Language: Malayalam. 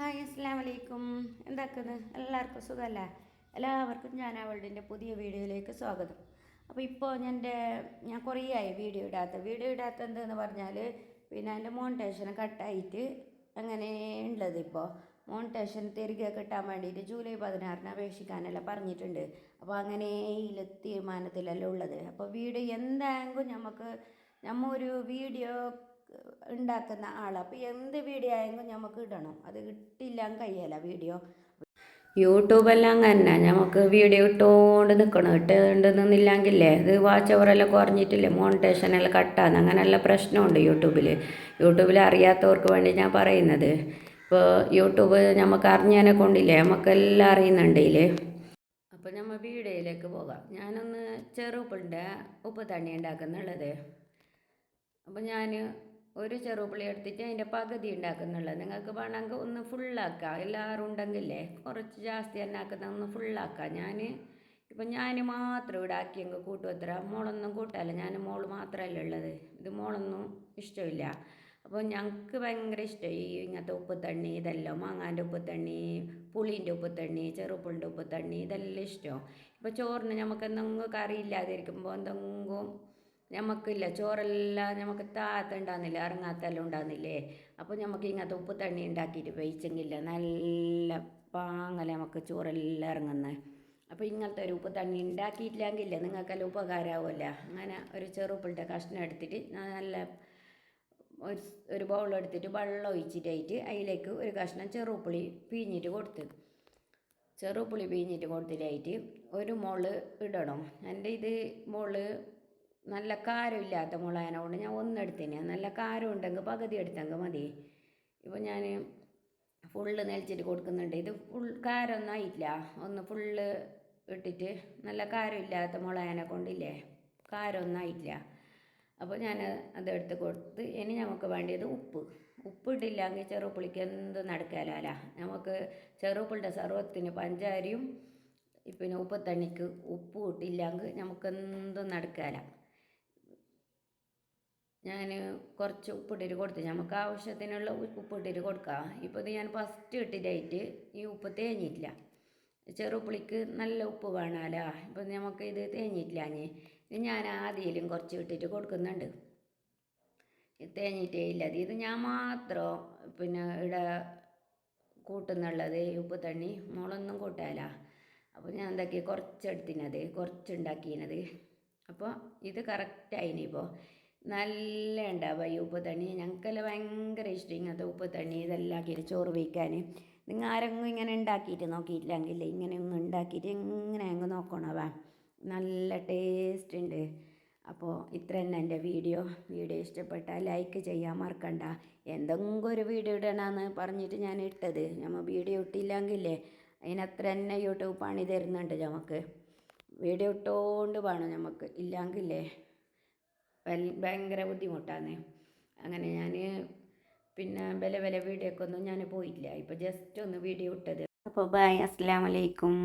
ഹായ് അസ്സലാമു അലൈക്കും. എന്താക്കുന്നത്? എല്ലാവർക്കും സുഖമല്ലേ? എല്ലാവർക്കും ഞാൻ അവളുടെ പുതിയ വീഡിയോയിലേക്ക് സ്വാഗതം. അപ്പോൾ ഇപ്പോൾ ഞാൻ കുറേ ആയി വീഡിയോ ഇടാത്ത എന്തെന്ന് പറഞ്ഞാൽ പിന്നെ എൻ്റെ മോണിറ്റേഷൻ കട്ടായിട്ട് അങ്ങനെ ഉള്ളത്. ഇപ്പോൾ മോണിറ്റേഷൻ തിരികെ കിട്ടാൻ വേണ്ടിയിട്ട് ജൂലൈ 16 അപേക്ഷിക്കാനെല്ലാം പറഞ്ഞിട്ടുണ്ട്. അപ്പോൾ അങ്ങനെ ഈ തീരുമാനത്തിലെല്ലാം ഉള്ളത്. അപ്പോൾ വീഡിയോ എന്തായെങ്കിലും നമ്മ ഒരു വീഡിയോ ഉണ്ടാക്കുന്ന ആൾ. അപ്പോൾ എന്ത് വീഡിയോ ആയെങ്കിലും നമുക്ക് ഇടണം. അത് ഇട്ടില്ല കഴിയല വീഡിയോ. യൂട്യൂബെല്ലാം അങ്ങനെ നമുക്ക് വീഡിയോ ഇട്ടുകൊണ്ട് നിൽക്കണം. ഇട്ടുകൊണ്ട് നിന്നില്ലെങ്കിലേ ഇത് വാച്ച് ഓവറെല്ലാം കുറഞ്ഞിട്ടില്ലേ, മോണിറ്റേഷനെല്ലാം കട്ടാന്ന് അങ്ങനെയുള്ള പ്രശ്നമുണ്ട് യൂട്യൂബിൽ അറിയാത്തവർക്ക് വേണ്ടി ഞാൻ പറയുന്നത്. ഇപ്പോൾ യൂട്യൂബ് നമുക്ക് അറിഞ്ഞതിനെ കൊണ്ടില്ലേ നമുക്കെല്ലാം അറിയുന്നുണ്ടല്ലേ. അപ്പോൾ നമ്മൾ വീഡിയോയിലേക്ക് പോകാം. ഞാനൊന്ന് ചെറുപ്പിളിൻ്റെ ഉപ്പ് തണ്ണി ഉണ്ടാക്കുന്നുള്ളത്. അപ്പോൾ ഞാൻ ഒരു ചെറുപുളി എടുത്തിട്ട് അതിൻ്റെ പകുതി ഉണ്ടാക്കുന്നുള്ളത്. നിങ്ങൾക്ക് വേണമെങ്കിൽ ഒന്ന് ഫുള്ളാക്കാം. എല്ലാവരും ഉണ്ടെങ്കിലേ കുറച്ച് ജാസ്തി തന്നെ ആക്കുന്ന ഒന്ന് ഫുള്ളാക്കാം. ഞാൻ മാത്രം ഇവിടെ ആക്കിയെങ്കിൽ കൂട്ടുമത്ര. മോളൊന്നും കൂട്ടല്ല. മോള് മാത്രമല്ല ഉള്ളത്. ഇത് മോളൊന്നും ഇഷ്ടമില്ല. അപ്പോൾ ഞങ്ങൾക്ക് ഭയങ്കര ഇഷ്ടം ഈ ഇങ്ങനത്തെ ഉപ്പുതണ്ണി ഇതെല്ലാം. മാങ്ങാൻ്റെ ഉപ്പുതണ്ണി, പുളീൻ്റെ ഉപ്പുതണ്ണി, ചെറുപ്പുളിൻ്റെ ഉപ്പുതണ്ണി ഇതെല്ലാം ഇഷ്ടം. ഇപ്പോൾ ചോറിന് നമുക്ക് എന്തെങ്കിലും കറി ഇല്ലാതിരിക്കുമ്പോൾ എന്തെങ്കിലും നമുക്കില്ല ചോറെല്ലാം നമുക്ക് താത്തുണ്ടാകുന്നില്ല, ഇറങ്ങാത്തെല്ലാം ഉണ്ടാകുന്നില്ലേ. അപ്പോൾ നമുക്ക് ഇങ്ങനത്തെ ഉപ്പ് തണ്ണി ഉണ്ടാക്കിയിട്ട് വേവിച്ചെങ്കില്ല നല്ല പാങ്ങല നമുക്ക് ചോറെല്ലാം ഇറങ്ങുന്നത്. അപ്പോൾ ഇങ്ങനത്തെ ഒരു ഉപ്പ് തണ്ണി ഉണ്ടാക്കിയിട്ടില്ലെങ്കില്ല നിങ്ങൾക്കെല്ലാം ഉപകാരമാവുമല്ല. അങ്ങനെ ഒരു ചെറുപ്പിളിൻ്റെ കഷ്ണം എടുത്തിട്ട് നല്ല ഒരു ബൗൾ എടുത്തിട്ട് വെള്ളം ഒഴിച്ചിട്ടായിട്ട് അതിലേക്ക് ഒരു കഷ്ണം ചെറുപ്പുളി പിഴിഞ്ഞിട്ട് കൊടുത്തിട്ടായിട്ട് ഒരു മുളക് ഇടണം. എൻ്റെ ഇത് മുളക് നല്ല കാരമില്ലാത്ത മുളകനോണ്ട് ഞാൻ ഒന്നെടുത്തിന്. നല്ല കാരം ഉണ്ടെങ്കിൽ പകുതി എടുത്തെങ്കിൽ മതി. ഇപ്പോൾ ഞാൻ ഫുള്ള് നെലിച്ചിട്ട് കൊടുക്കുന്നുണ്ട്. ഇത് കാരമൊന്നും ആയിട്ടില്ല. ഒന്ന് ഫുള്ള് ഇട്ടിട്ട് നല്ല കാരമില്ലാത്ത മുളകനെ കൊണ്ടില്ലേ കാരമൊന്നും ആയിട്ടില്ല. അപ്പോൾ ഞാൻ അതെടുത്ത് കൊടുത്ത് ഇനി നമുക്ക് വേണ്ടിയത് ഉപ്പ് ഇട്ടില്ലെങ്കിൽ ചെറുപ്പുളിക്ക് എന്ത് നടക്കാലല്ല. നമുക്ക് ചെറുപ്പുളിൻ്റെ സർവത്തിന് പഞ്ചാരിയും പിന്നെ ഉപ്പുതണ്ണിക്ക് ഉപ്പ് ഇട്ടില്ലെങ്കിൽ നമുക്കെന്തും നടക്കാല. ഞാൻ കുറച്ച് ഉപ്പിട്ടിട്ട് കൊടുത്തു. നമുക്ക് ആവശ്യത്തിനുള്ള ഉപ്പിട്ടിട്ട് കൊടുക്കാം. ഇപ്പോൾ ഇത് ഞാൻ ഫസ്റ്റ് ഇട്ടിട്ടായിട്ട് ഈ ഉപ്പ് തേഞ്ഞിട്ടില്ല. ചെറുപുളിക്ക് നല്ല ഉപ്പ് വേണമല്ലോ. ഇപ്പം നമുക്ക് ഇത് തേഞ്ഞിട്ടില്ല. ഞാൻ ആദ്യം കുറച്ച് ഇട്ടിട്ട് കൊടുക്കുന്നുണ്ട്. തേഞ്ഞിട്ടേ ഇല്ല. ഇത് ഞാൻ മാത്രം പിന്നെ ഇവിടെ കൂട്ടുന്നുള്ളത് ഉപ്പ് തണ്ണി. മുളൊന്നും കൂട്ടാല. അപ്പോൾ ഞാൻ എന്താക്കി കുറച്ചുണ്ടാക്കിയത്. അപ്പോൾ ഇത് കറക്റ്റായിനിപ്പോൾ നല്ല ഉണ്ടാവുക ഈ ഉപ്പ് തണ്ണി. ഞങ്ങൾക്കെല്ലാം ഭയങ്കര ഇഷ്ടം ഇങ്ങനത്തെ ഉപ്പ് തണ്ണി ഇതെല്ലാം ആക്കിയിട്ട് ചോറ് വയ്ക്കാൻ. നിങ്ങൾ ആരെങ്കിലും ഇങ്ങനെ ഉണ്ടാക്കിയിട്ട് നോക്കിയിട്ടില്ലെങ്കിൽ ഇങ്ങനെ ഒന്ന് ഉണ്ടാക്കിയിട്ട് ഇങ്ങനെ അങ്ങ് നോക്കണവ. നല്ല ടേസ്റ്റ് ഉണ്ട്. അപ്പോൾ ഇത്ര തന്നെ എൻ്റെ വീഡിയോ ഇഷ്ടപ്പെട്ടാൽ ലൈക്ക് ചെയ്യാൻ മറക്കണ്ട. എന്തെങ്കിലും ഒരു വീഡിയോ ഇടണമെന്ന് പറഞ്ഞിട്ട് ഞാൻ ഇട്ടത്. നമ്മൾ വീഡിയോ ഇട്ടില്ലെങ്കിലേ അതിനത്ര തന്നെ യൂട്യൂബ് പണി തരുന്നുണ്ട്. നമുക്ക് വീഡിയോ ഇട്ടുകൊണ്ട് വേണം നമുക്ക്. ഇല്ലെങ്കിലേ ഭയങ്കര ബുദ്ധിമുട്ടാണ്. അങ്ങനെ ഞാൻ പിന്നെ വില വീഡിയോക്കൊന്നും ഞാൻ പോയിട്ടില്ല. ഇപ്പോൾ ജസ്റ്റ് ഒന്ന് വീഡിയോ ഇട്ടത്. അപ്പോൾ ബൈ, അസ്സലാമു അലൈക്കും.